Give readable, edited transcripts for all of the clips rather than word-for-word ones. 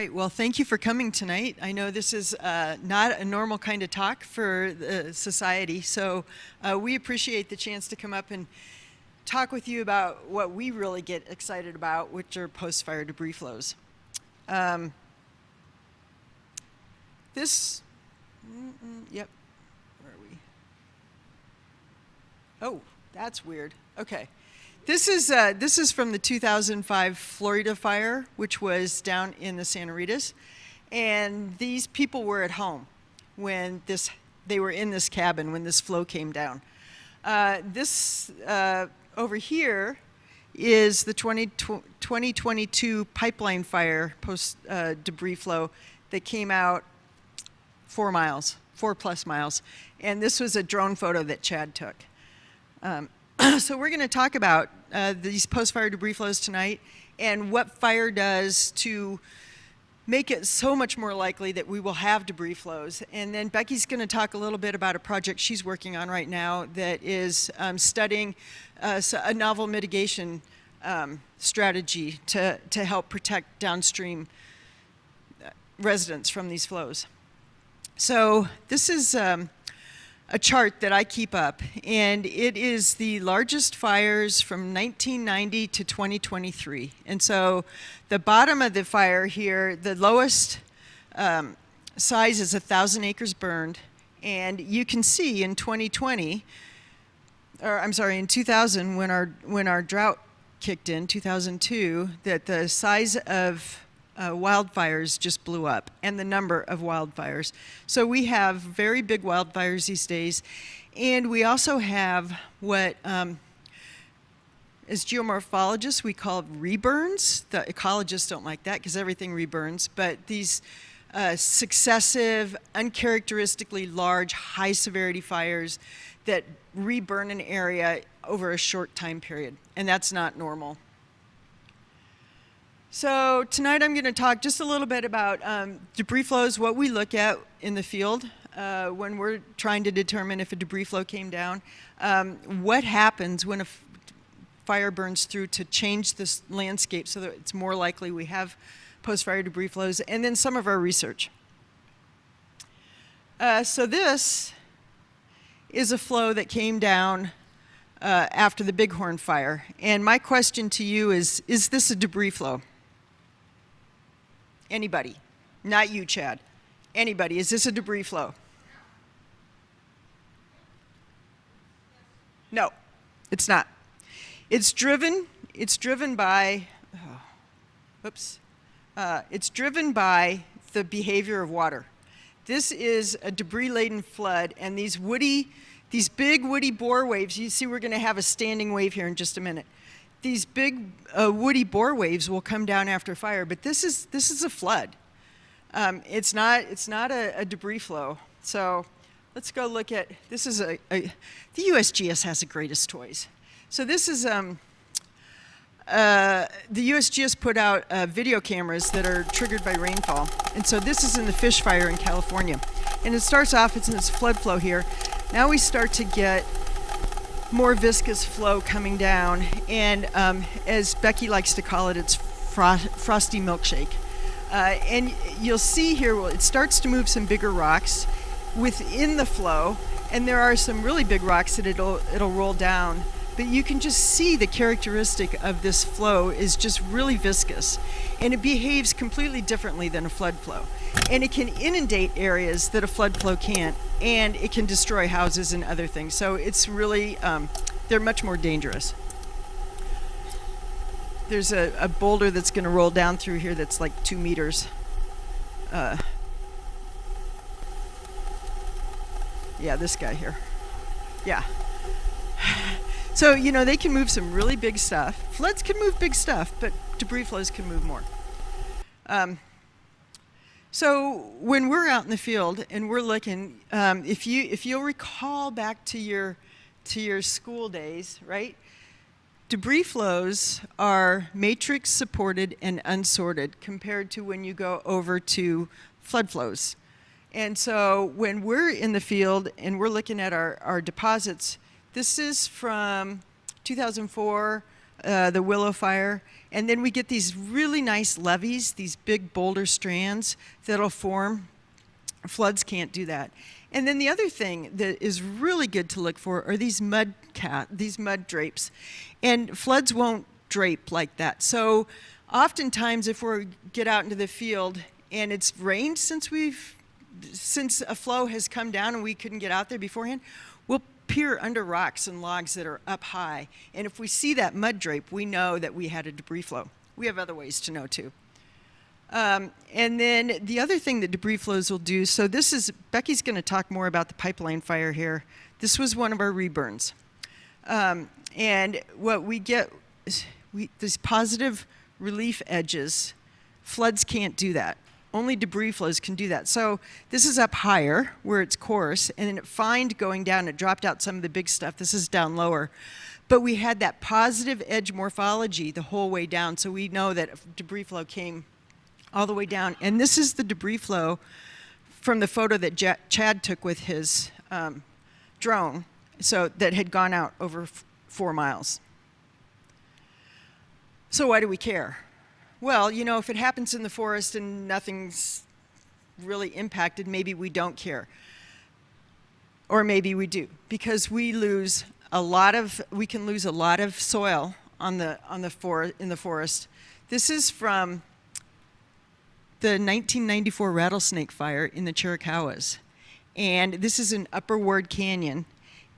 right, well, thank you for coming tonight. I know this is not a normal kind of talk for the society, so we appreciate the chance to come up and talk with you about what we really get excited about, which are post-fire debris flows. Yep, where are we? Oh, that's weird, okay. This is from the 2005 Florida fire, which was down in the Santa Ritas, and these people were at home when they were in this cabin when this flow came down. This over here is the 2022 pipeline fire post debris flow that came out 4 plus miles, and this was a drone photo that Chad took. So we're going to talk about these post-fire debris flows tonight and what fire does to make it so much more likely that we will have debris flows. And then Becky's going to talk a little bit about a project she's working on right now that is studying a novel mitigation strategy to help protect downstream residents from these flows. So this is a chart that I keep up, and it is the largest fires from 1990 to 2023. And so the bottom of the fire here, the lowest size is 1,000 acres burned, and you can see in 2020, or I'm sorry, in 2000 when our drought kicked in, 2002, that the size of wildfires just blew up, and the number of wildfires. So we have very big wildfires these days, and we also have what, as geomorphologists, we call reburns. The ecologists don't like that because everything reburns, but these successive, uncharacteristically large, high-severity fires that reburn an area over a short time period, and that's not normal. So tonight I'm going to talk just a little bit about debris flows, what we look at in the field when we're trying to determine if a debris flow came down, what happens when a fire burns through to change this landscape so that it's more likely we have post-fire debris flows, and then some of our research. So this is a flow that came down after the Bighorn fire, and my question to you is this a debris flow? Anybody? Not you, Chad. Anybody? Is this a debris flow? No, it's not. It's driven by, it's driven by the behavior of water. This is a debris-laden flood, and these big woody bore waves, you see we're going to have a standing wave here in just a minute. These big woody bore waves will come down after fire, but this is a flood. It's not a debris flow. So let's go look at, this is the USGS has the greatest toys. So this is, the USGS put out video cameras that are triggered by rainfall. And so this is in the fish fire in California. And it starts off, it's in this flood flow here. Now we start to get more viscous flow coming down, and as Becky likes to call it, it's frosty milkshake. And you'll see here, well, it starts to move some bigger rocks within the flow, and there are some really big rocks that it'll roll down. But you can just see the characteristic of this flow is just really viscous, and it behaves completely differently than a flood flow. And it can inundate areas that a flood flow can't, and it can destroy houses and other things. So it's really, they're much more dangerous. There's a boulder that's going to roll down through here that's like 2 meters. Yeah, this guy here. Yeah. So, you know, they can move some really big stuff. Floods can move big stuff, but debris flows can move more. So when we're out in the field and we're looking, if you'll recall back to your school days, right? Debris flows are matrix supported and unsorted compared to when you go over to flood flows. And so when we're in the field and we're looking at our deposits, this is from 2004 the willow fire. And then we get these really nice levees, these big boulder strands that'll form. Floods can't do that. And then the other thing that is really good to look for are these mud drapes. And floods won't drape like that. So oftentimes if we get out into the field and it's rained since a flow has come down and we couldn't get out there beforehand, we'll peer under rocks and logs that are up high. And if we see that mud drape, we know that we had a debris flow. We have other ways to know too. And then the other thing that debris flows will do, so Becky's going to talk more about the pipeline fire here. This was one of our reburns. And what we get is these positive relief edges. Floods can't do that. Only debris flows can do that. So this is up higher where it's coarse, and then it fined going down. It dropped out some of the big stuff. This is down lower. But we had that positive edge morphology the whole way down, so we know that debris flow came all the way down. And this is the debris flow from the photo that Chad took with his drone, so that had gone out over 4 miles. So why do we care? Well, you know, if it happens in the forest and nothing's really impacted, maybe we don't care. Or maybe we do, because we can lose a lot of soil in the forest. This is from the 1994 rattlesnake fire in the Chiricahuas. And this is in Upper Ward Canyon.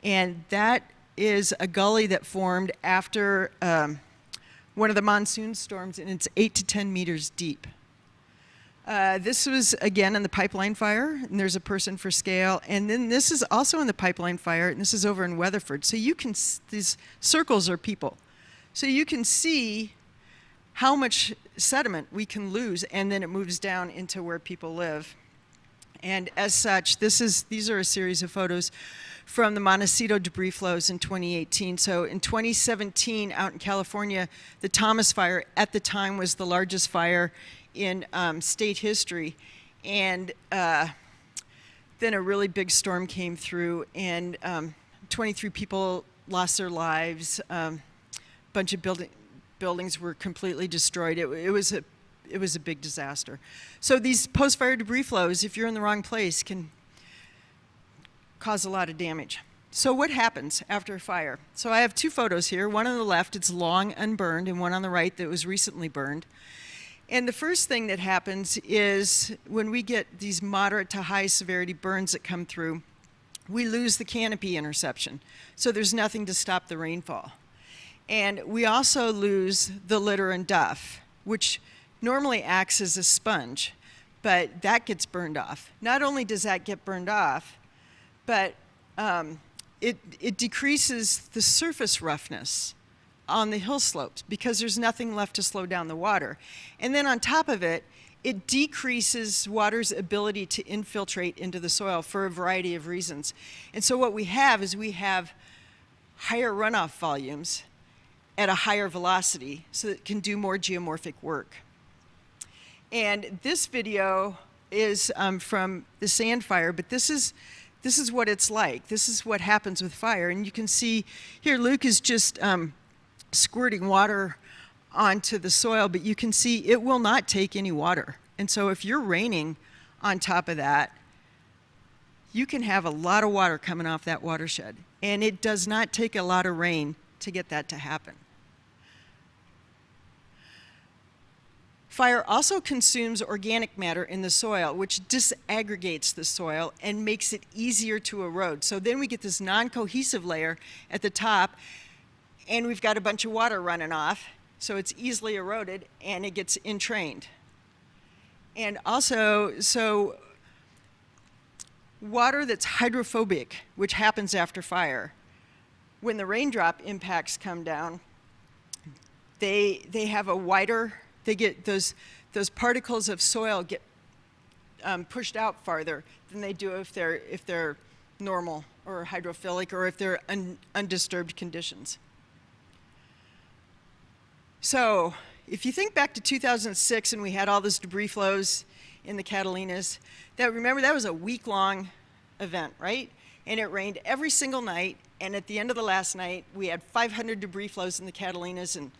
And that is a gully that formed after one of the monsoon storms, and it's 8 to 10 meters deep. This was, again, in the pipeline fire, and there's a person for scale. And then this is also in the pipeline fire, and this is over in Weatherford. So you can, these circles are people. So you can see how much sediment we can lose, and then it moves down into where people live. And as such, these are a series of photos from the Montecito debris flows in 2018. So in 2017, out in California, the Thomas Fire at the time was the largest fire in state history. And then a really big storm came through, and 23 people lost their lives. A bunch of buildings were completely destroyed. It was a big disaster. So these post-fire debris flows, if you're in the wrong place, can cause a lot of damage. So what happens after a fire? So I have 2 photos here. One on the left, it's long unburned, and one on the right that was recently burned. And the first thing that happens is when we get these moderate to high severity burns that come through, we lose the canopy interception. So there's nothing to stop the rainfall. And we also lose the litter and duff, which normally acts as a sponge, but that gets burned off. Not only does that get burned off, but it decreases the surface roughness on the hill slopes because there's nothing left to slow down the water. And then on top of it, it decreases water's ability to infiltrate into the soil for a variety of reasons. And so what we have is higher runoff volumes at a higher velocity so that it can do more geomorphic work. And this video is from the sand fire, but this is what it's like. This is what happens with fire. And you can see here, Luke is just squirting water onto the soil, but you can see it will not take any water. And so if you're raining on top of that, you can have a lot of water coming off that watershed. And it does not take a lot of rain to get that to happen. Fire also consumes organic matter in the soil, which disaggregates the soil and makes it easier to erode. So then we get this non-cohesive layer at the top, and we've got a bunch of water running off, so it's easily eroded, and it gets entrained. And also, so water that's hydrophobic, which happens after fire, when the raindrop impacts come down, they have a wider, they get those particles of soil get pushed out farther than they do if they're normal or hydrophilic or if they're undisturbed conditions. So if you think back to 2006 and we had all those debris flows in the Catalinas, remember that was a week-long event, right? And it rained every single night, and at the end of the last night, we had 500 debris flows in the Catalinas and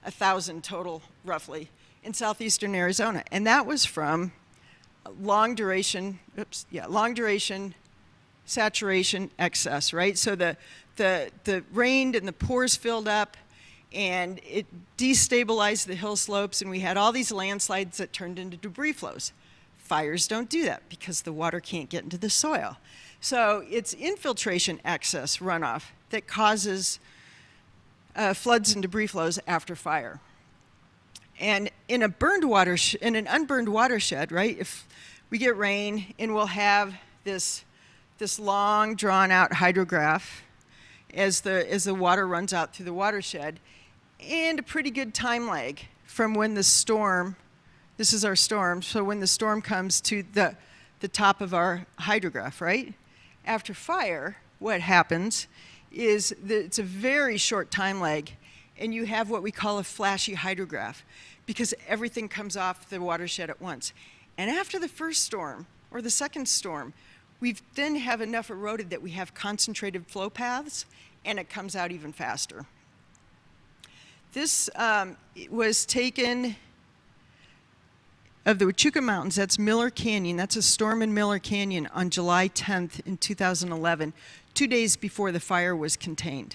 1,000 total, roughly, in southeastern Arizona. And that was from long duration saturation excess, right? So the rained and the pores filled up, and it destabilized the hill slopes, and we had all these landslides that turned into debris flows. Fires don't do that because the water can't get into the soil. So it's infiltration excess runoff that causes floods and debris flows after fire. And in an unburned watershed, right, if we get rain and we'll have this long drawn out hydrograph as the water runs out through the watershed, and a pretty good time lag from when the storm, this is our storm, so when the storm comes to the top of our hydrograph, right? After fire, what happens is that it's a very short time lag, and you have what we call a flashy hydrograph, because everything comes off the watershed at once. And after the first storm, or the second storm, we then have enough eroded that we have concentrated flow paths, and it comes out even faster. This was taken of the Huachuca Mountains. That's Miller Canyon. That's a storm in Miller Canyon on July 10th in 2011, 2 days before the fire was contained.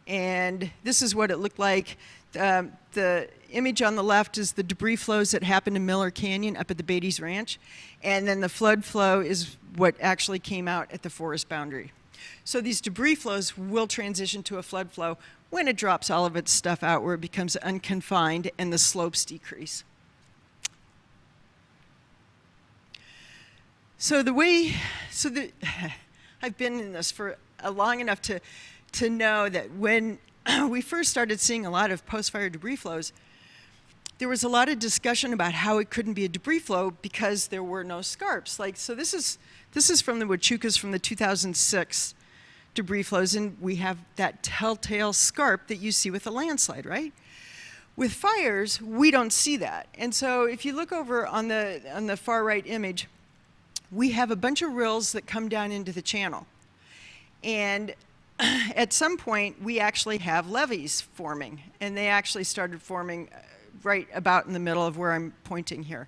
And this is what it looked like. The image on the left is the debris flows that happened in Miller Canyon up at the Beatty's Ranch. And then the flood flow is what actually came out at the forest boundary. So these debris flows will transition to a flood flow when it drops all of its stuff out, where it becomes unconfined and the slopes decrease. I've been in this for long enough to know that when we first started seeing a lot of post-fire debris flows, there was a lot of discussion about how it couldn't be a debris flow because there were no scarps. So this is from the Huachucas from the 2006 debris flows, and we have that telltale scarp that you see with a landslide, right? With fires, we don't see that. And so if you look over on the far right image, we have a bunch of rills that come down into the channel. And at some point, we actually have levees forming, and they actually started forming right about in the middle of where I'm pointing here.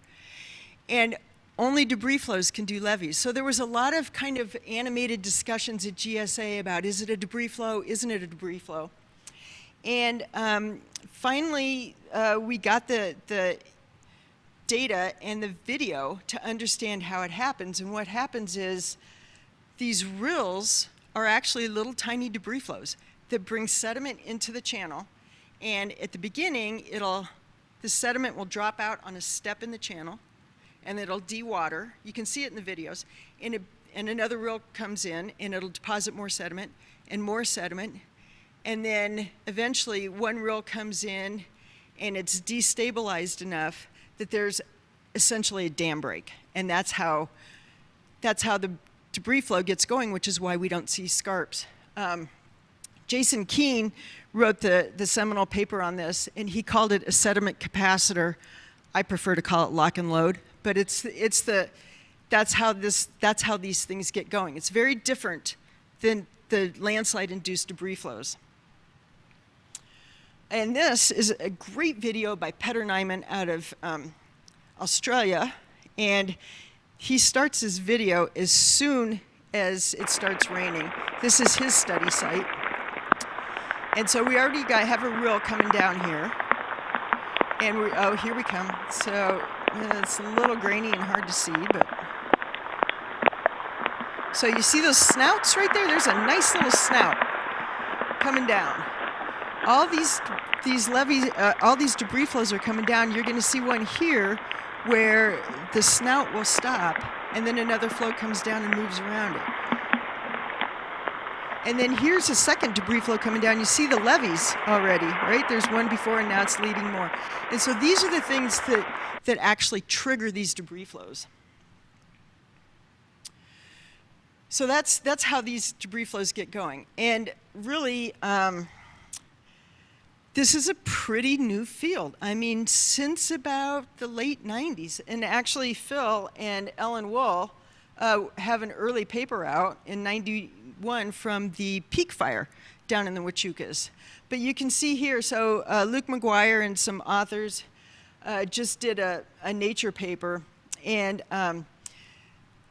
And only debris flows can do levees. So there was a lot of kind of animated discussions at GSA about, is it a debris flow, isn't it a debris flow? And finally, we got the data and the video to understand how it happens. And what happens is these rills are actually little tiny debris flows that bring sediment into the channel. And at the beginning, the sediment will drop out on a step in the channel, and it'll dewater. You can see it in the videos. And another rill comes in, and it'll deposit more sediment. And then eventually one rill comes in, and it's destabilized enough that there's essentially a dam break. And that's how the debris flow gets going, which is why we don't see scarps. Jason Keene wrote the seminal paper on this, and he called it a sediment capacitor. I prefer to call it lock and load, but that's how these things get going. It's very different than the landslide-induced debris flows. And this is a great video by Peter Nyman out of Australia, and he starts his video as soon as it starts raining. This is his study site. And so we already have a rill coming down here. And here we come. So it's a little grainy and hard to see, but. So you see those snouts right there? There's a nice little snout coming down. All these levees, all these debris flows are coming down. You're gonna see one here where the snout will stop, and then another flow comes down and moves around it. And then here's a second debris flow coming down. You see the levees already, right? There's one before, and now it's leading more. And so these are the things that actually trigger these debris flows. So that's how these debris flows get going. And really, this is a pretty new field. I mean, since about the late 90s. And actually, Phil and Ellen Wool have an early paper out in '91 from the Peak Fire down in the Huachucas. But you can see here, so Luke McGuire and some authors just did a Nature paper, and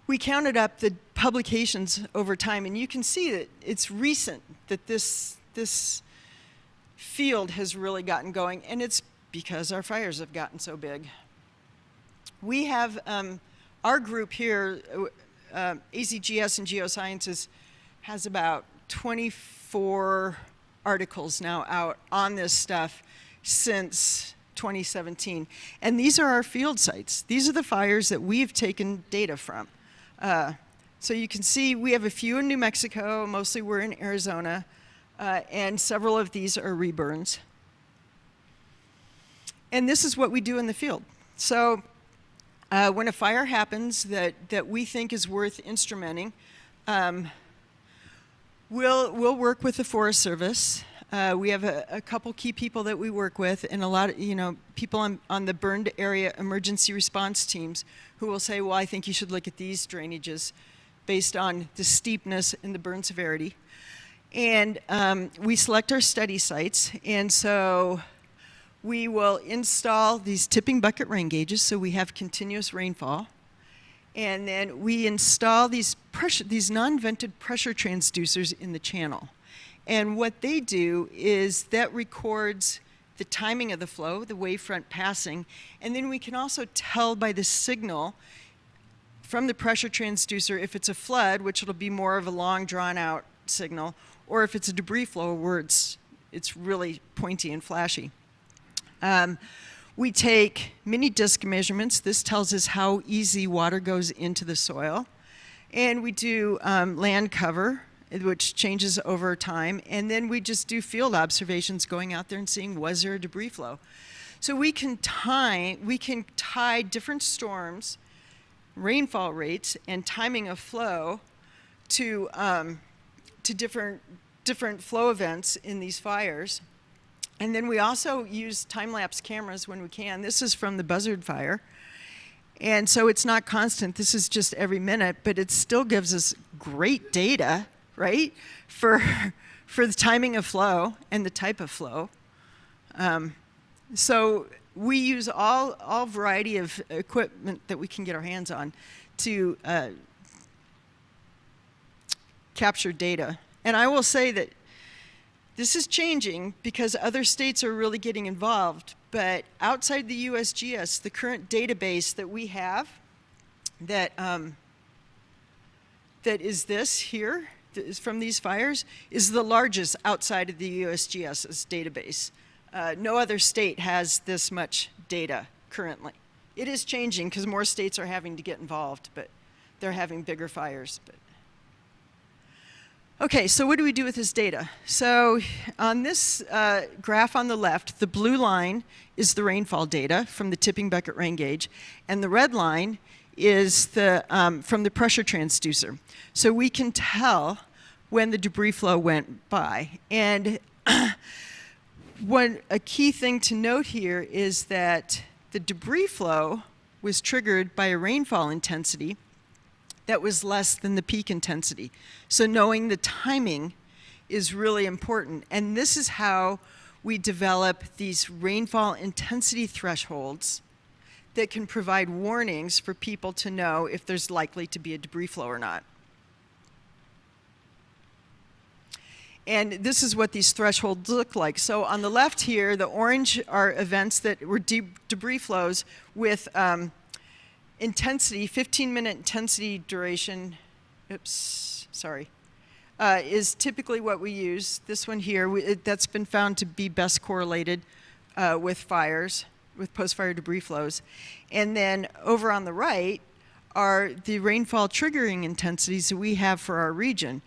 we counted up the publications over time, and you can see that it's recent that this field has really gotten going, and it's because our fires have gotten so big. We have our group here, AZGS and Geosciences, has about 24 articles now out on this stuff since 2017. And these are our field sites. These are the fires that we've taken data from. So you can see we have a few in New Mexico, mostly we're in Arizona, and several of these are Reburns. And this is what we do in the field. So when a fire happens that we think is worth instrumenting, we'll work with the Forest Service. We have a couple key people that we work with, and a lot of people on the burned area emergency response teams who will say, well, I think you should look at these drainages based on the steepness and the burn severity. And we select our study sites, and so we will install these tipping bucket rain gauges so we have continuous rainfall. And then we install these non-vented pressure transducers in the channel. And what they do is that records the timing of the flow, the wavefront passing, and then we can also tell by the signal from the pressure transducer if it's a flood, which will be more of a long drawn-out signal, or if it's a debris flow where it's really pointy and flashy. We take mini disk measurements. This tells us how easy water goes into the soil. And we do land cover, which changes over time. And then we just do field observations, going out there and seeing, was there a debris flow? So we can tie different storms, rainfall rates, and timing of flow to different flow events in these fires. And then we also use time-lapse cameras when we can. This is from the Buzzard Fire. And so it's not constant. This is just every minute, but it still gives us great data, right, for the timing of flow and the type of flow. So we use all variety of equipment that we can get our hands on to capture data. And I will say that this is changing because other states are really getting involved. But outside the USGS, the current database that we have that is this here, that is from these fires, is the largest outside of the USGS's database. No other state has this much data currently. It is changing because more states are having to get involved, but they're having bigger fires. Okay, so what do we do with this data? So on this graph on the left, the blue line is the rainfall data from the tipping bucket rain gauge, and the red line is from the pressure transducer. So we can tell when the debris flow went by. And a key thing to note here is that the debris flow was triggered by a rainfall intensity that was less than the peak intensity. So knowing the timing is really important. And this is how we develop these rainfall intensity thresholds that can provide warnings for people to know if there's likely to be a debris flow or not. And this is what these thresholds look like. So on the left here, the orange are events that were debris flows with intensity, 15-minute intensity duration, is typically what we use. This one here, that's been found to be best correlated with fires, with post-fire debris flows. And then over on the right are the rainfall triggering intensities that we have for our region.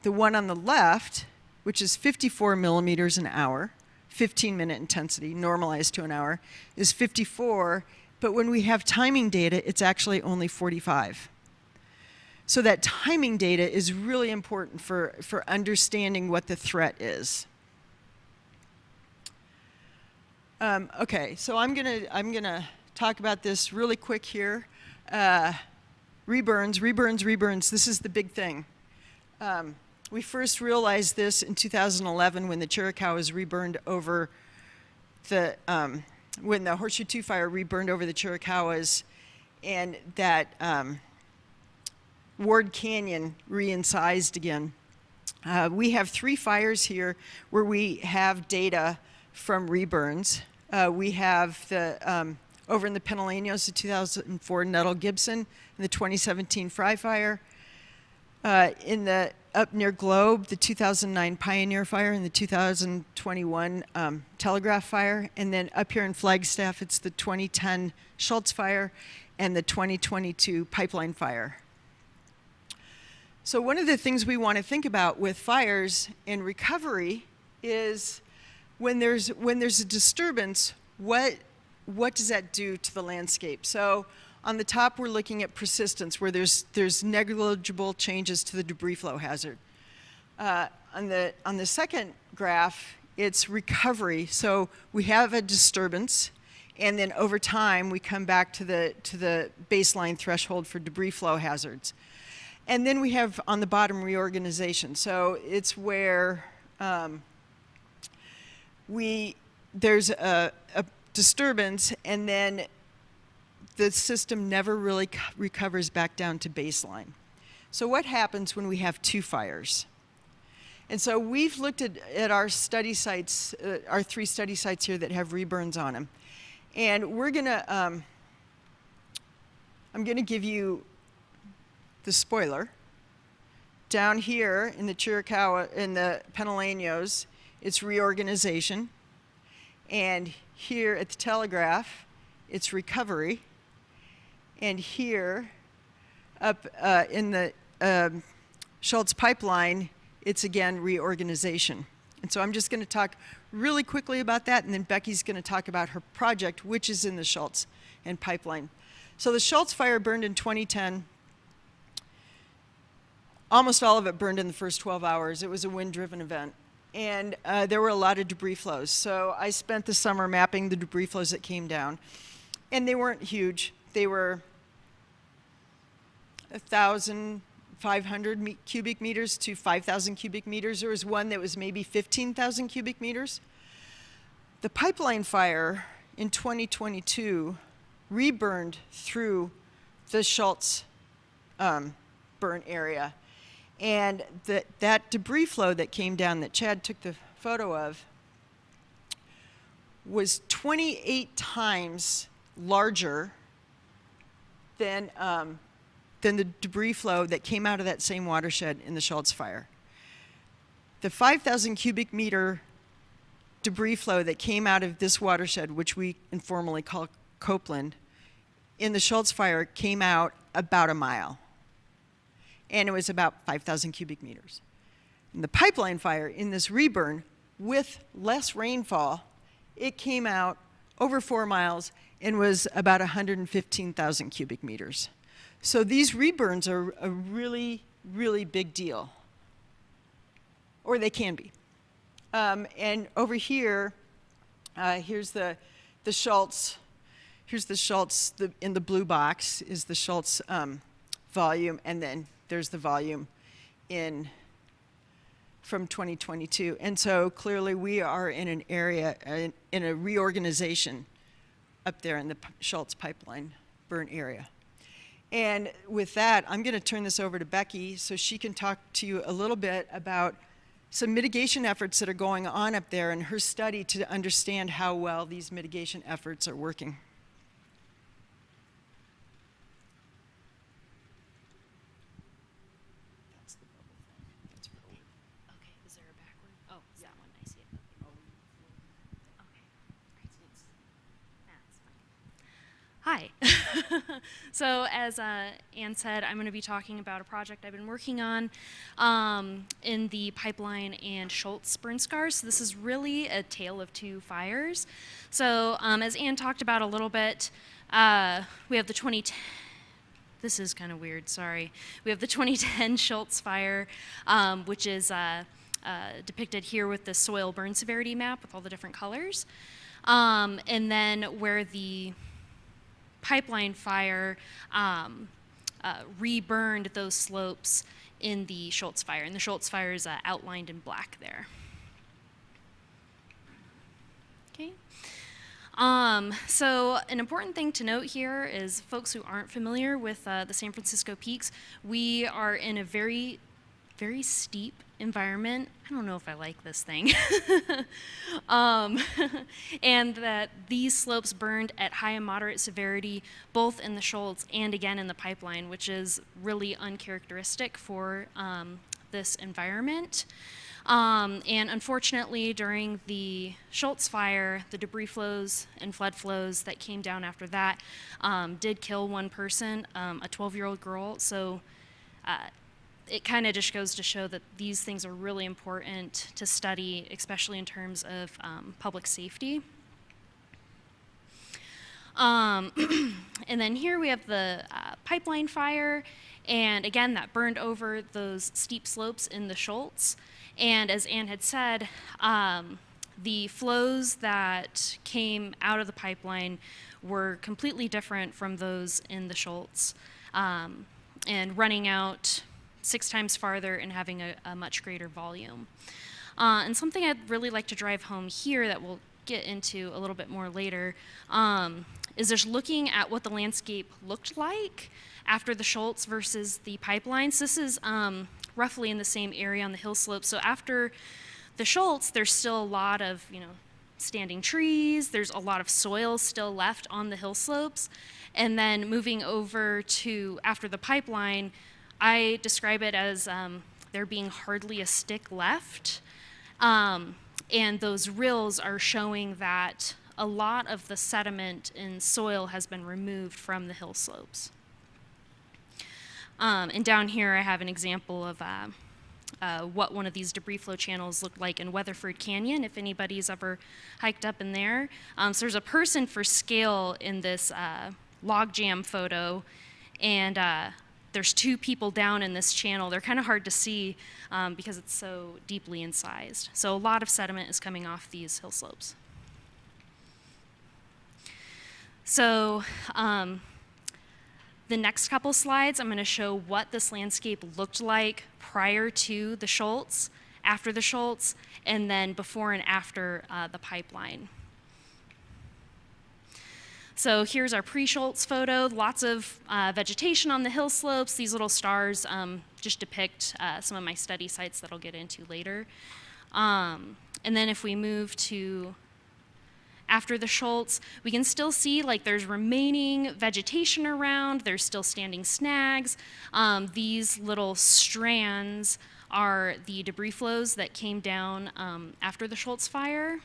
The one on the left, which is 54 millimeters an hour, 15-minute intensity, normalized to an hour, is 54. But when we have timing data, it's actually only 45. So that timing data is really important for understanding what the threat is. Okay, so I'm gonna talk about this really quick here. Reburns. This is the big thing. We first realized this in 2011 when the Chiricahua was reburned over the, when the Horseshoe 2 fire reburned over the Chiricahuas, and that Ward Canyon re-incised again. We have 3 fires here where we have data from Reburns. We have the, over in the Penaleños, the 2004 Nuttall-Gibson, and the 2017 Fry Fire. In the up near Globe, the 2009 Pioneer Fire and the 2021 Telegraph Fire. And then up here in Flagstaff, it's the 2010 Schultz Fire and the 2022 Pipeline Fire. So one of the things we want to think about with fires and recovery is when there's a disturbance, what does that do to the landscape? So on the top, we're looking at persistence, where there's negligible changes to the debris flow hazard. On the second graph, it's recovery. So we have a disturbance, and then over time, we come back to the baseline threshold for debris flow hazards. And then we have on the bottom reorganization. So it's where there's a disturbance, and then the system never really recovers back down to baseline. So what happens when we have 2 fires? And so we've looked at our study sites, our 3 study sites here that have reburns on them. And we're gonna, I'm gonna give you the spoiler. Down here in the Chiricahua, in the Penaleños, it's reorganization. And here at the Telegraph, it's recovery. And here, up in the Schultz Pipeline, it's again reorganization. And so I'm just going to talk really quickly about that, and then Becky's going to talk about her project, which is in the Schultz and Pipeline. So the Schultz fire burned in 2010. Almost all of it burned in the first 12 hours. It was a wind-driven event. And there were a lot of debris flows. So I spent the summer mapping the debris flows that came down. And they weren't huge. They were 1,500 cubic meters to 5,000 cubic meters. There was one that was maybe 15,000 cubic meters. The Pipeline Fire in 2022 reburned through the Schultz burn area. And that debris flow that came down that Chad took the photo of was 28 times larger than the debris flow that came out of that same watershed in the Schultz fire. The 5,000 cubic meter debris flow that came out of this watershed, which we informally call Copeland, in the Schultz fire came out about a mile. And it was about 5,000 cubic meters. In the Pipeline Fire, in this reburn, with less rainfall, it came out over 4 miles and was about 115,000 cubic meters. So these reburns are a really, really big deal. Or they can be. And over here, here's the Schultz. Here's the Schultz, in the blue box is the Schultz volume, and then there's the volume from 2022. And so clearly we are in an area, in a reorganization up there in the Schultz pipeline burn area. And with that, I'm going to turn this over to Becky so she can talk to you a little bit about some mitigation efforts that are going on up there and her study to understand how well these mitigation efforts are working. Hi. So as Ann said, I'm going to be talking about a project I've been working on in the Pipeline and Schultz burn scars. So this is really a tale of 2 fires. So as Ann talked about a little bit, we have the 2010, this is kind of weird, sorry. We have the 2010 Schultz fire, which is depicted here with the soil burn severity map with all the different colors. And then where the Pipeline Fire reburned those slopes in the Schultz fire. And the Schultz fire is outlined in black there. Okay. So an important thing to note here is folks who aren't familiar with the San Francisco peaks, we are in a very, very steep environment. I don't know if I like this thing. And that these slopes burned at high and moderate severity, both in the Schultz and again in the pipeline, which is really uncharacteristic for this environment. And unfortunately, during the Schultz fire, the debris flows and flood flows that came down after that did kill one person, a 12-year-old girl. So it kind of just goes to show that these things are really important to study, especially in terms of public safety. And then here we have the pipeline fire, and again, that burned over those steep slopes in the Schultz. And as Ann had said, the flows that came out of the pipeline were completely different from those in the Schultz, and running out 6 times farther and having a much greater volume. And something I'd really like to drive home here that we'll get into a little bit more later is just looking at what the landscape looked like after the Schultz versus the pipelines. This is roughly in the same area on the hill slope. So after the Schultz, there's still a lot of, standing trees. There's a lot of soil still left on the hill slopes. And then moving over to after the pipeline, I describe it as there being hardly a stick left. And those rills are showing that a lot of the sediment in soil has been removed from the hill slopes. And down here I have an example of what one of these debris flow channels looked like in Weatherford Canyon, if anybody's ever hiked up in there. So there's a person for scale in this logjam photo, and there's 2 people down in this channel. They're kind of hard to see because it's so deeply incised. So a lot of sediment is coming off these hill slopes. So the next couple slides, I'm going to show what this landscape looked like prior to the Schultz, after the Schultz, and then before and after the pipeline. So here's our pre-Schultz photo, lots of vegetation on the hill slopes. These little stars just depict some of my study sites that I'll get into later. And then if we move to after the Schultz, we can still see like there's remaining vegetation around, there's still standing snags. These little strands are the debris flows that came down after the Schultz fire.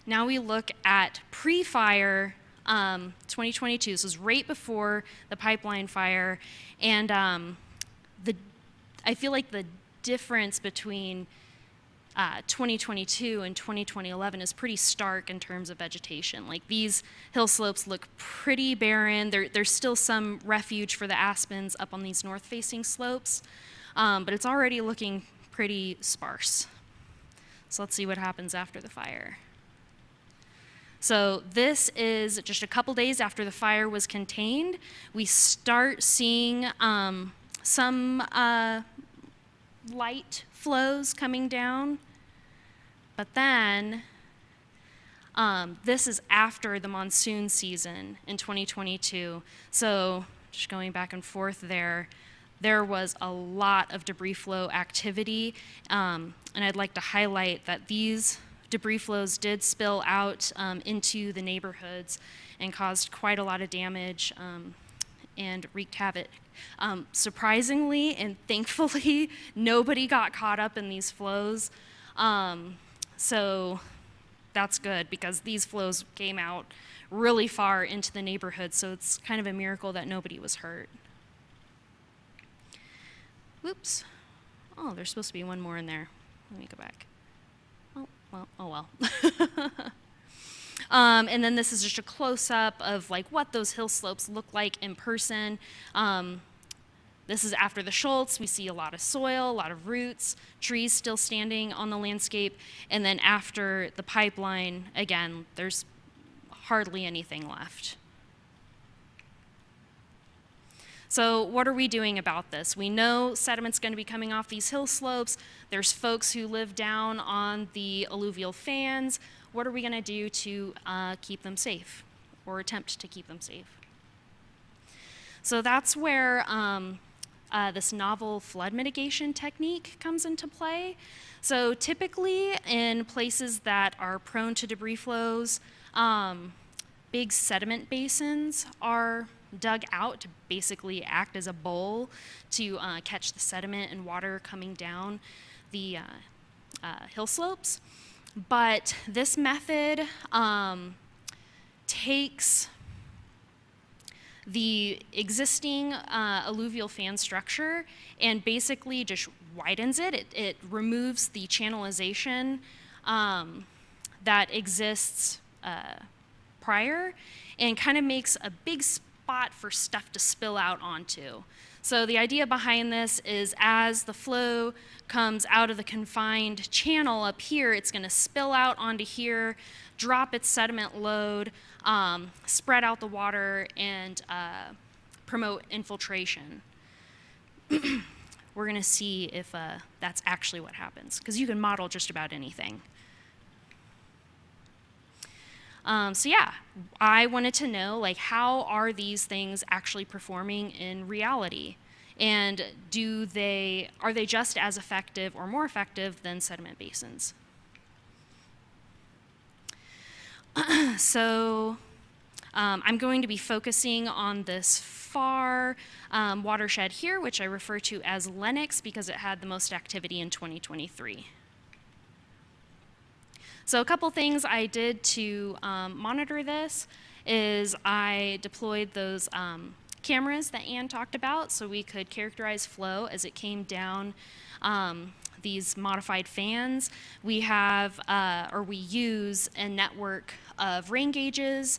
Now we look at pre-fire 2022. This was right before the pipeline fire, and I feel like the difference between 2022 and 2011 is pretty stark in terms of vegetation. Like these hill slopes look pretty barren. There's still some refuge for the aspens up on these north-facing slopes, but it's already looking pretty sparse. So let's see what happens after the fire. So this is just a couple days after the fire was contained. We start seeing some light flows coming down, but then this is after the monsoon season in 2022. So just going back and forth there was a lot of debris flow activity, and I'd like to highlight that these debris flows did spill out into the neighborhoods and caused quite a lot of damage and wreaked havoc. Surprisingly and thankfully, nobody got caught up in these flows. So that's good because these flows came out really far into the neighborhood, so it's kind of a miracle that nobody was hurt. Whoops. Oh, there's supposed to be one more in there. Let me go back. Oh well. And then this is just a close-up of like what those hill slopes look like in person. This is after the Schultz. We see a lot of soil, a lot of roots, trees still standing on the landscape. And then after the pipeline, again, there's hardly anything left. So what are we doing about this? We know sediment's going to be coming off these hill slopes. There's folks who live down on the alluvial fans. What are we going to do to keep them safe, or attempt to keep them safe? So that's where this novel flood mitigation technique comes into play. So typically in places that are prone to debris flows, big sediment basins are dug out to basically act as a bowl to catch the sediment and water coming down the hill slopes. But this method takes the existing alluvial fan structure and basically just widens it. It removes the channelization that exists prior and kind of makes a big spot for stuff to spill out onto. So the idea behind this is as the flow comes out of the confined channel up here, it's going to spill out onto here, drop its sediment load, spread out the water, and promote infiltration. We're going to see if that's actually what happens, because you can model just about anything. So yeah, I wanted to know, like, how are these things actually performing in reality? And are they just as effective or more effective than sediment basins? So I'm going to be focusing on this far watershed here, which I refer to as Lennox because it had the most activity in 2023. So a couple things I did to monitor this is I deployed those cameras that Ann talked about so we could characterize flow as it came down these modified fans. We have, or we use a network of rain gauges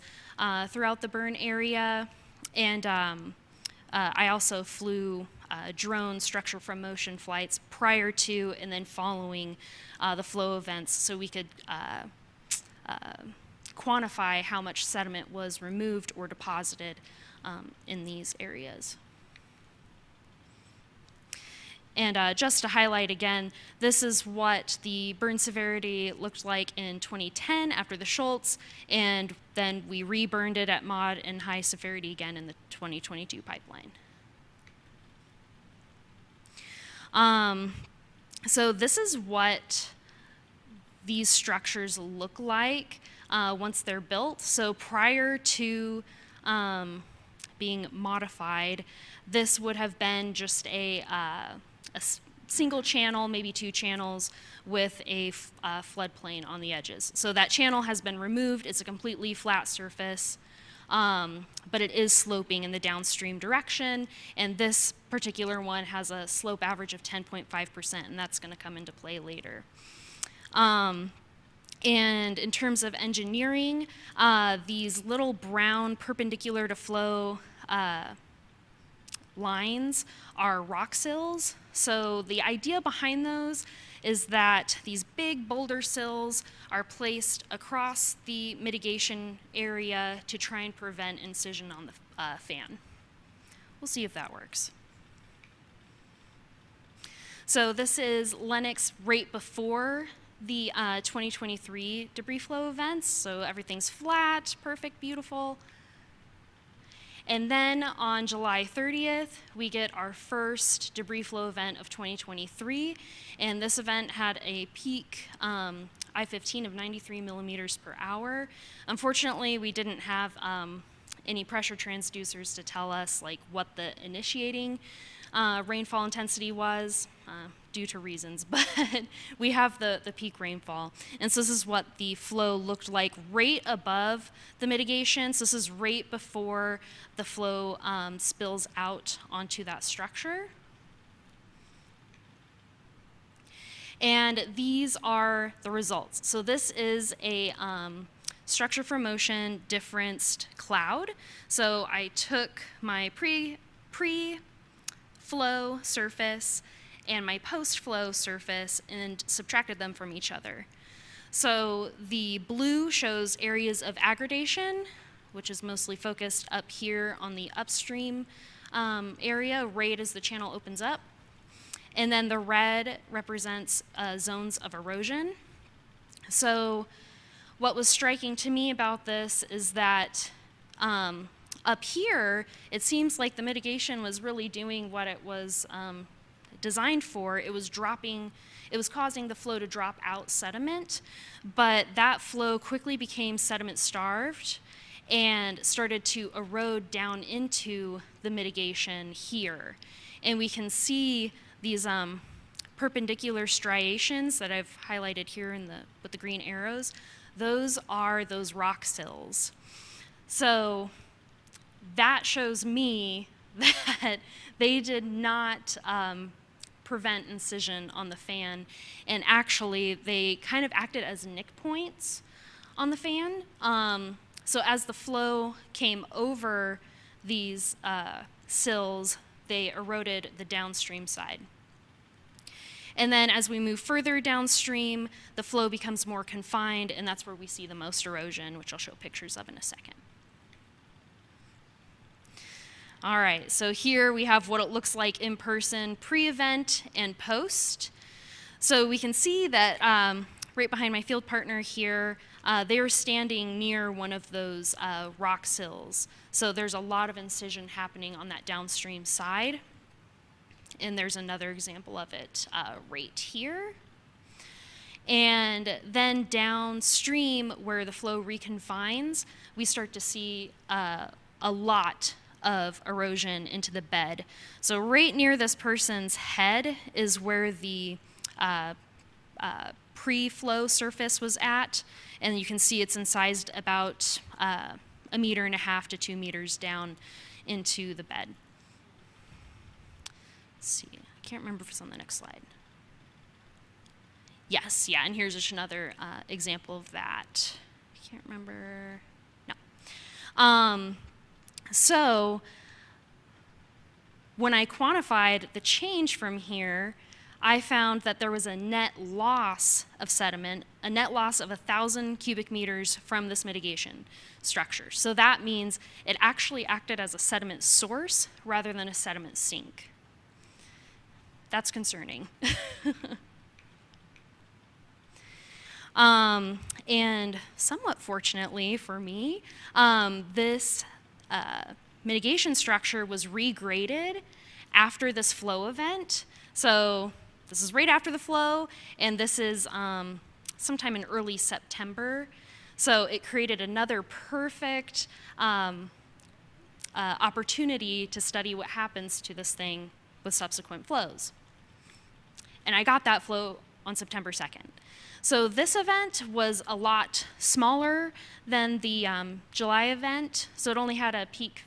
throughout the burn area. And I also flew drone structure from motion flights prior to and then following the flow events so we could quantify how much sediment was removed or deposited in these areas. And just to highlight again, this is what the burn severity looked like in 2010 after the Schultz, and then we reburned it at mod and high severity again in the 2022 pipeline. So this is what these structures look like once they're built. So prior to being modified, this would have been just a single channel, maybe two channels, with a floodplain on the edges. So that channel has been removed. It's a completely flat surface, but it is sloping in the downstream direction, and this particular one has a slope average of 10.5%, and that's going to come into play later. And in terms of engineering, these little brown perpendicular to flow lines are rock sills. So the idea behind those is that these big boulder sills are placed across the mitigation area to try and prevent incision on the fan. We'll see if that works. So this is Lennox right before the 2023 debris flow events. So everything's flat, perfect, beautiful. And then on July 30th, we get our first debris flow event of 2023. And this event had a peak I-15 of 93 millimeters per hour. Unfortunately, we didn't have any pressure transducers to tell us like what the initiating rainfall intensity was due to reasons, but we have the peak rainfall. And so this is what the flow looked like right above the mitigation. So this is right before the flow spills out onto that structure. And these are the results. So this is a structure for motion differenced cloud. So I took my pre-flow surface and my post-flow surface and subtracted them from each other. So the blue shows areas of aggradation, which is mostly focused up here on the upstream area right as the channel opens up. And then the red represents zones of erosion. So what was striking to me about this is that up here, it seems like the mitigation was really doing what it was designed for. It was causing the flow to drop out sediment, but that flow quickly became sediment starved and started to erode down into the mitigation here. And we can see these perpendicular striations that I've highlighted here with the green arrows. Those are those rock sills. So that shows me that they did not prevent incision on the fan, and actually they kind of acted as nick points on the fan. So as the flow came over these sills, they eroded the downstream side. And then as we move further downstream, the flow becomes more confined, and that's where we see the most erosion, which I'll show pictures of in a second. All right, so here we have what it looks like in person, pre-event and post. So we can see that right behind my field partner here, they are standing near one of those rock sills. So there's a lot of incision happening on that downstream side. And there's another example of it right here. And then downstream, where the flow reconfines, we start to see a lot of erosion into the bed. So right near this person's head is where the pre-flow surface was at, and you can see it's incised about 1.5 meters to 2 meters down into the bed. Let's see, I can't remember if it's on the next slide. Yes, yeah, and here's just another example of that. I can't remember, no. So when I quantified the change from here, I found that there was a net loss of sediment, a net loss of 1,000 cubic meters from this mitigation structure. So that means it actually acted as a sediment source rather than a sediment sink. That's concerning. And somewhat fortunately for me, this mitigation structure was regraded after this flow event. So this is right after the flow, and this is sometime in early September. So it created another perfect opportunity to study what happens to this thing with subsequent flows. And I got that flow on September 2nd. So this event was a lot smaller than the July event. So it only had a peak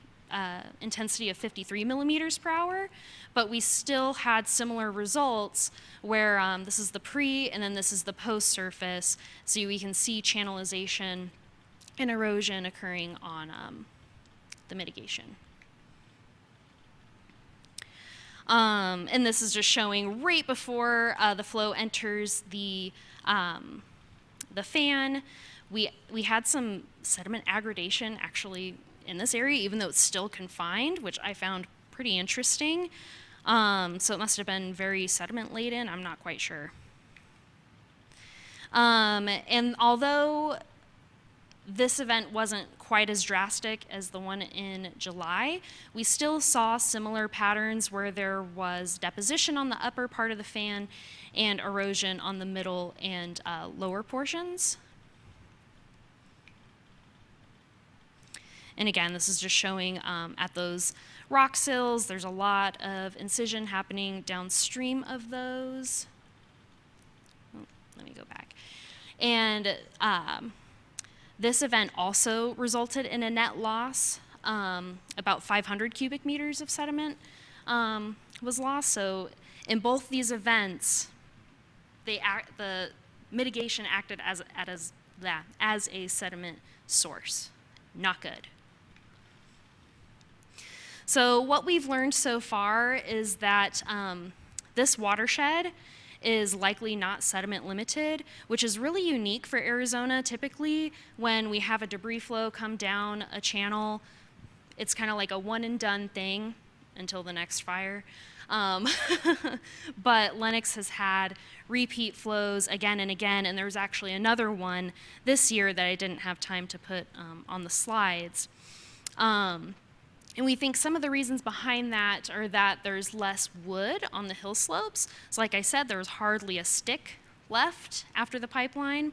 intensity of 53 millimeters per hour, but we still had similar results where this is the pre and then this is the post surface. So we can see channelization and erosion occurring on the mitigation. And this is just showing right before the flow enters the fan. We had some sediment aggradation actually in this area, even though it's still confined, which I found pretty interesting. So it must have been very sediment laden, I'm not quite sure. And although this event wasn't quite as drastic as the one in July, we still saw similar patterns where there was deposition on the upper part of the fan and erosion on the middle and lower portions. And again, this is just showing at those rock sills, there's a lot of incision happening downstream of those. Oh, let me go back. And this event also resulted in a net loss. About 500 cubic meters of sediment was lost. So in both these events, the mitigation acted as a sediment source. Not good. So what we've learned so far is that this watershed is likely not sediment limited, which is really unique for Arizona. Typically, when we have a debris flow come down a channel, it's kind of like a one and done thing. until the next fire. But Lennox has had repeat flows again and again, and there was actually another one this year that I didn't have time to put on the slides. And we think some of the reasons behind that are that there's less wood on the hill slopes. So like I said, there was hardly a stick left after the pipeline.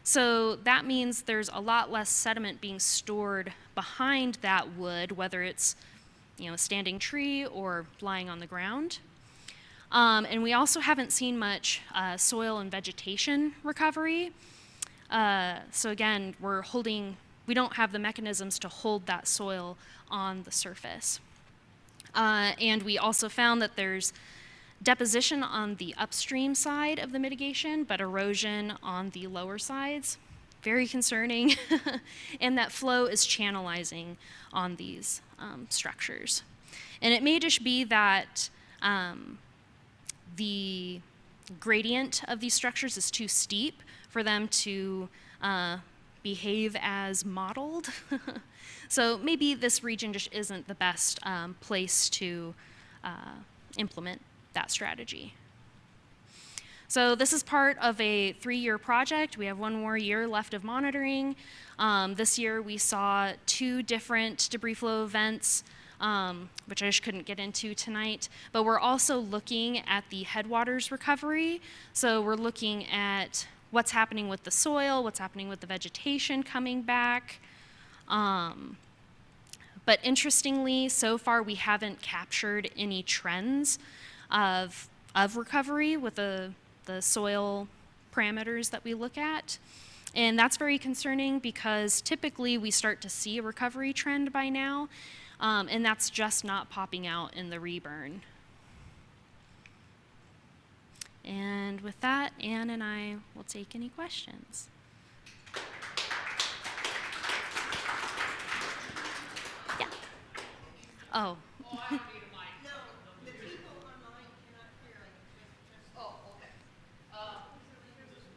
So that means there's a lot less sediment being stored behind that wood, whether it's a standing tree or lying on the ground. And we also haven't seen much soil and vegetation recovery. So again, we don't have the mechanisms to hold that soil on the surface. And we also found that there's deposition on the upstream side of the mitigation, but erosion on the lower sides. Very concerning. And that flow is channelizing on these structures. And it may just be that the gradient of these structures is too steep for them to behave as modeled. So maybe this region just isn't the best place to implement that strategy. So this is part of a 3-year project. We have 1 more year left of monitoring. This year we saw 2 different debris flow events, which I just couldn't get into tonight. But we're also looking at the headwaters recovery. So we're looking at what's happening with the soil, what's happening with the vegetation coming back. But interestingly, so far we haven't captured any trends of recovery with the soil parameters that we look at. And that's very concerning because typically we start to see a recovery trend by now, and that's just not popping out in the reburn. And with that, Anne and I will take any questions. Yeah. Oh. I don't need a mic. No, the people online cannot hear it. Oh, okay.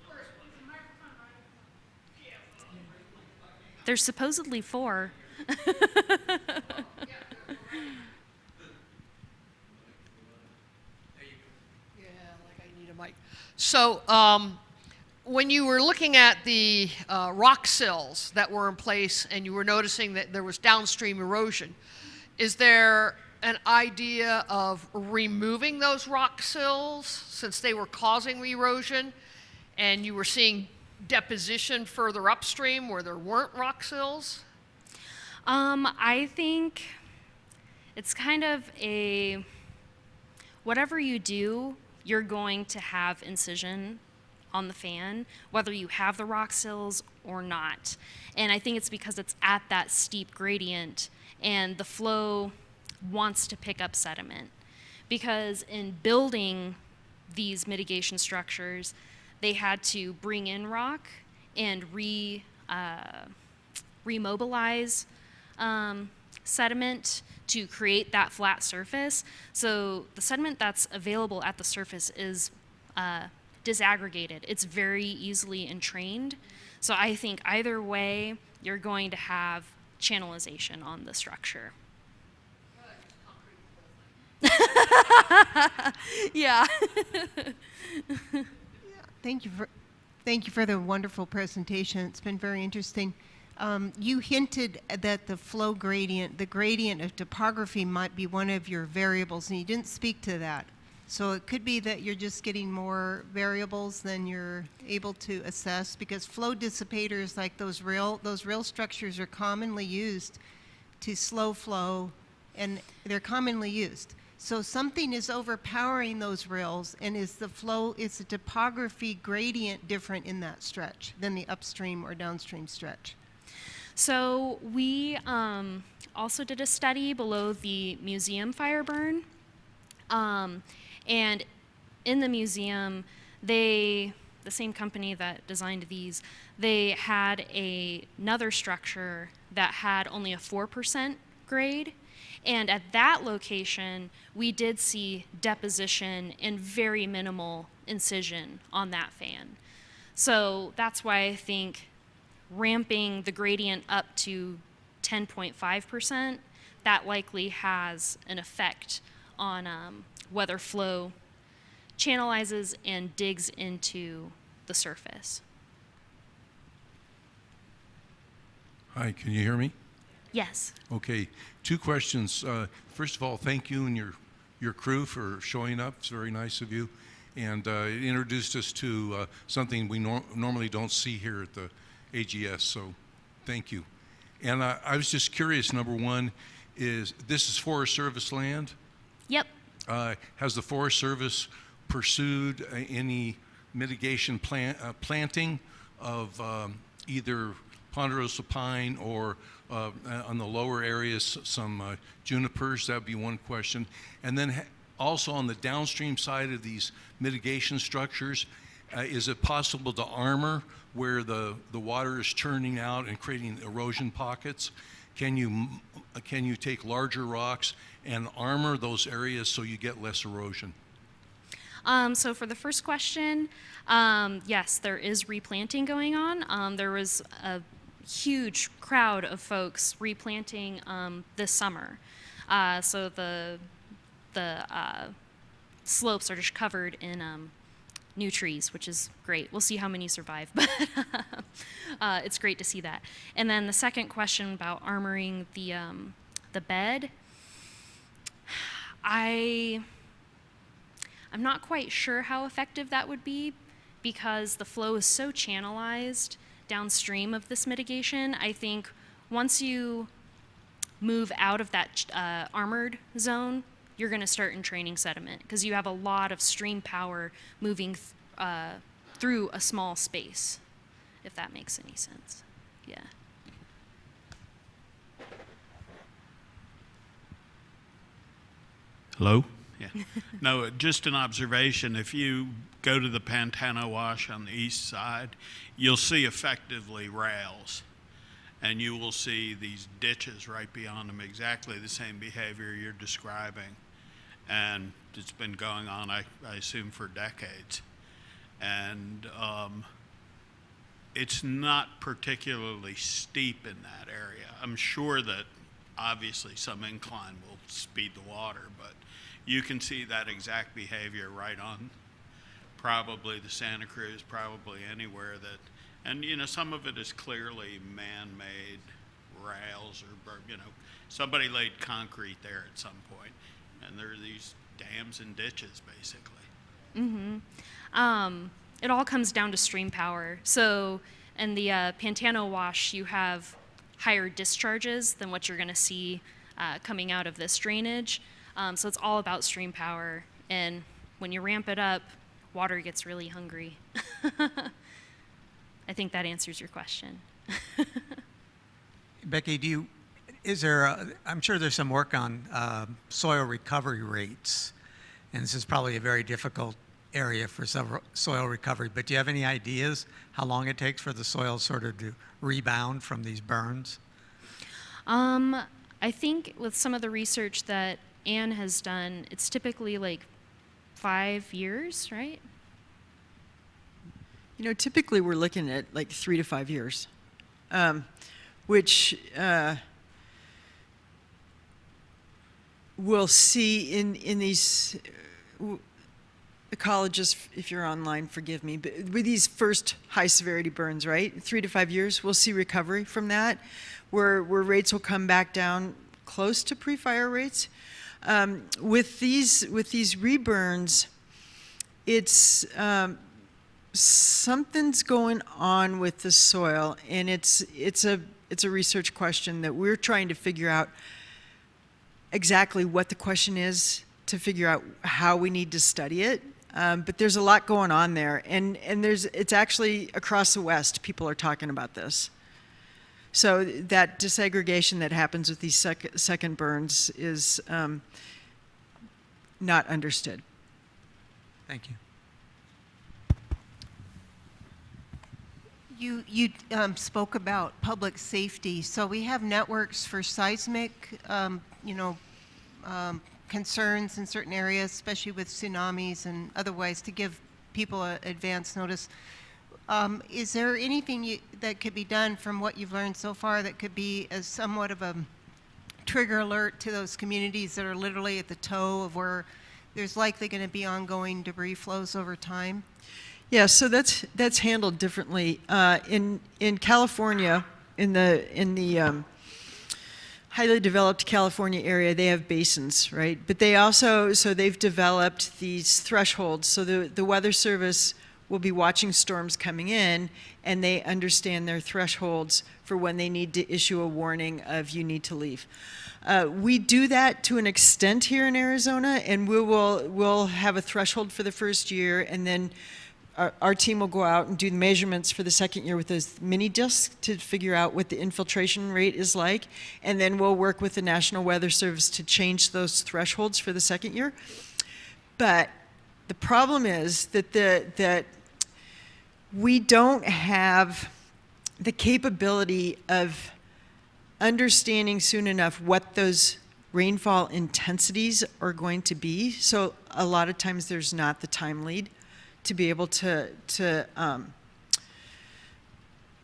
First, is the microphone right? Yeah. There's supposedly 4. So when you were looking at the rock sills that were in place and you were noticing that there was downstream erosion, is there an idea of removing those rock sills since they were causing the erosion and you were seeing deposition further upstream where there weren't rock sills? I think it's kind of whatever you do, you're going to have incision on the fan, whether you have the rock sills or not. And I think it's because it's at that steep gradient and the flow wants to pick up sediment. Because in building these mitigation structures, they had to bring in rock and remobilize sediment to create that flat surface. So the sediment that's available at the surface is disaggregated. It's very easily entrained. So I think either way, you're going to have channelization on the structure. Yeah. Thank you for the wonderful presentation. It's been very interesting. You hinted that the flow gradient, the gradient of topography might be one of your variables, and you didn't speak to that. So it could be that you're just getting more variables than you're able to assess, because flow dissipators like those rail structures are commonly used to slow flow, and they're commonly used. So something is overpowering those rails, and is the topography gradient different in that stretch than the upstream or downstream stretch? So we also did a study below the museum fire burn. And in the museum, the same company that designed these, they had another structure that had only a 4% grade. And at that location, we did see deposition and very minimal incision on that fan. So that's why I think ramping the gradient up to 10.5%, that likely has an effect on whether flow channelizes and digs into the surface. Hi, can you hear me? Yes. Okay, two questions. First of all, thank you and your crew for showing up. It's very nice of you. And it introduced us to something we normally don't see here at the AGS, so thank you. And I was just curious, number one, this is Forest Service land? Yep. Has the Forest Service pursued any mitigation planting of either ponderosa pine or on the lower areas some junipers? That would be one question. And then also on the downstream side of these mitigation structures, is it possible to armor where the water is churning out and creating erosion pockets? Can you take larger rocks and armor those areas so you get less erosion? So for the first question, yes, there is replanting going on. There was a huge crowd of folks replanting this summer. So the slopes are just covered in new trees, which is great. We'll see how many survive, but it's great to see that. And then the second question about armoring the bed, I'm not quite sure how effective that would be because the flow is so channelized downstream of this mitigation. I think once you move out of that armored zone, you're going to start entraining sediment because you have a lot of stream power moving through a small space, if that makes any sense. Yeah. Hello? Yeah. No, just an observation. If you go to the Pantano Wash on the east side, you'll see effectively rails. And you will see these ditches right beyond them, exactly the same behavior you're describing. And it's been going on, I assume, for decades. And it's not particularly steep in that area. I'm sure that obviously some incline will speed the water, but you can see that exact behavior right on probably the Santa Cruz, probably anywhere that, and you know, some of it is clearly man-made rails or, you know, somebody laid concrete there at some point, and there are these dams and ditches basically. Mm-hmm. It all comes down to stream power. So in the Pantano Wash, you have higher discharges than what you're going to see coming out of this drainage. So it's all about stream power. And when you ramp it up, water gets really hungry. I think that answers your question. Becky, I'm sure there's some work on soil recovery rates, and this is probably a very difficult area for soil recovery, but do you have any ideas how long it takes for the soil sort of to rebound from these burns? I think with some of the research that Anne has done, it's typically like 5 years, right? You know, typically we're looking at like 3 to 5 years, which we'll see in these ecologists, if you're online, forgive me, but with these first high severity burns, right? 3 to 5 years, we'll see recovery from that, where rates will come back down close to pre-fire rates. With these reburns, it's something's going on with the soil, and it's a research question that we're trying to figure out exactly what the question is to figure out how we need to study it. But there's a lot going on there, and it's actually across the West, people are talking about this. So that disaggregation that happens with these second burns is not understood. Thank you. You spoke about public safety. So we have networks for seismic, concerns in certain areas, especially with tsunamis and otherwise, to give people advance notice. Is there anything that could be done from what you've learned so far that could be as somewhat of a trigger alert to those communities that are literally at the toe of where there's likely going to be ongoing debris flows over time? Yeah, so that's handled differently. In California, in the highly developed California area, they have basins, right? But they also, so they've developed these thresholds. So the Weather Service will be watching storms coming in, and they understand their thresholds for when they need to issue a warning of you need to leave. We do that to an extent here in Arizona, and we'll have a threshold for the first year, and then our team will go out and do the measurements for the second year with those mini discs to figure out what the infiltration rate is like, and then we'll work with the National Weather Service to change those thresholds for the second year. But the problem is that we don't have the capability of understanding soon enough what those rainfall intensities are going to be. So a lot of times there's not the time lead to be able to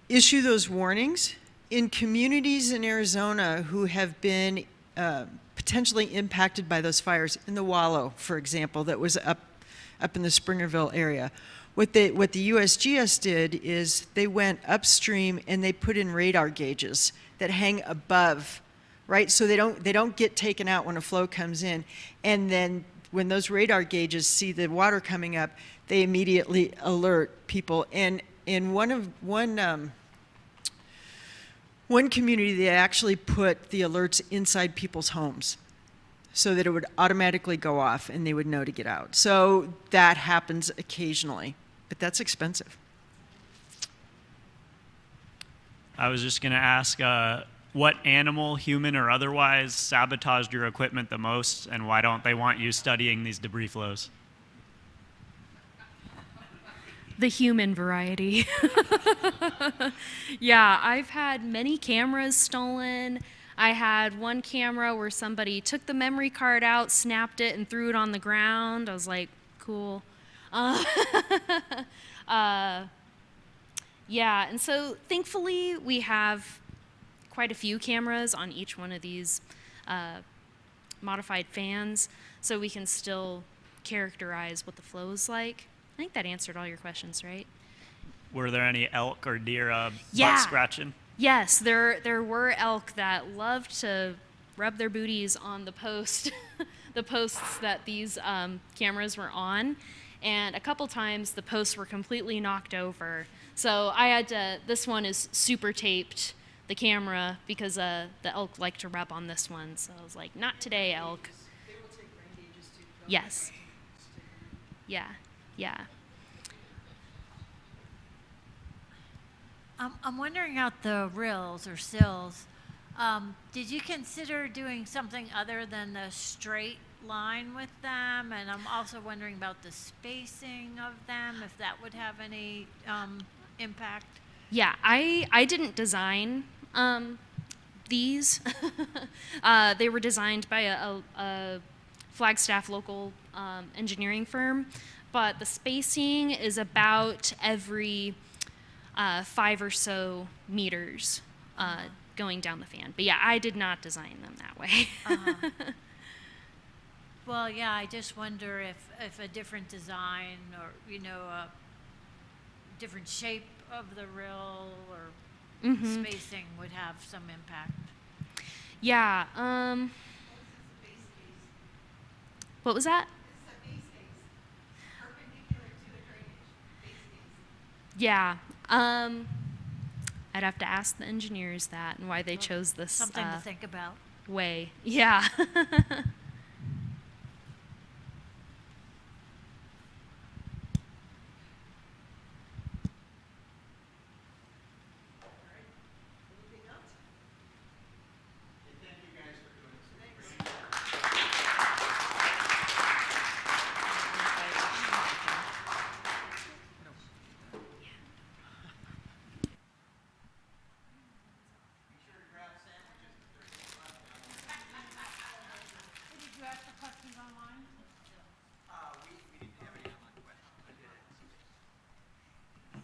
issue those warnings. In communities in Arizona who have been potentially impacted by those fires, in the Wallow, for example, that was up in the Springerville area, what the USGS did is they went upstream and they put in radar gauges that hang above, right? So they don't get taken out when a flow comes in. And then when those radar gauges see the water coming up, they immediately alert people. And in one community, they actually put the alerts inside people's homes so that it would automatically go off and they would know to get out. So that happens occasionally, but that's expensive. I was just going to ask, what animal, human or otherwise, sabotaged your equipment the most, and why don't they want you studying these debris flows? The human variety. Yeah, I've had many cameras stolen. I had one camera where somebody took the memory card out, snapped it, and threw it on the ground. I was like, cool. Yeah, and so thankfully we have quite a few cameras on each one of these modified fans, so we can still characterize what the flow is like. I think that answered all your questions, right? Were there any elk or deer Yeah. butt scratching? Yes, there were elk that loved to rub their booties on the post, the posts that these cameras were on, and a couple times the posts were completely knocked over. So I had to, this one is super taped, the camera, because the elk like to rub on this one. So I was like, not today, elk. They will take rain gauges too. Yes. Yeah, yeah. I'm wondering about the rills or sills. Did you consider doing something other than the straight line with them? And I'm also wondering about the spacing of them, if that would have any impact. Yeah, I didn't design these. They were designed by a Flagstaff local engineering firm, but the spacing is about every 5 or so meters going down the fan. But yeah, I did not design them that way. Well, yeah, I just wonder if a different design or, a different shape of the rill or spacing would have some impact. Yeah. What was that? Yeah. I'd have to ask the engineers that and why they chose this Something to think about. way. Yeah.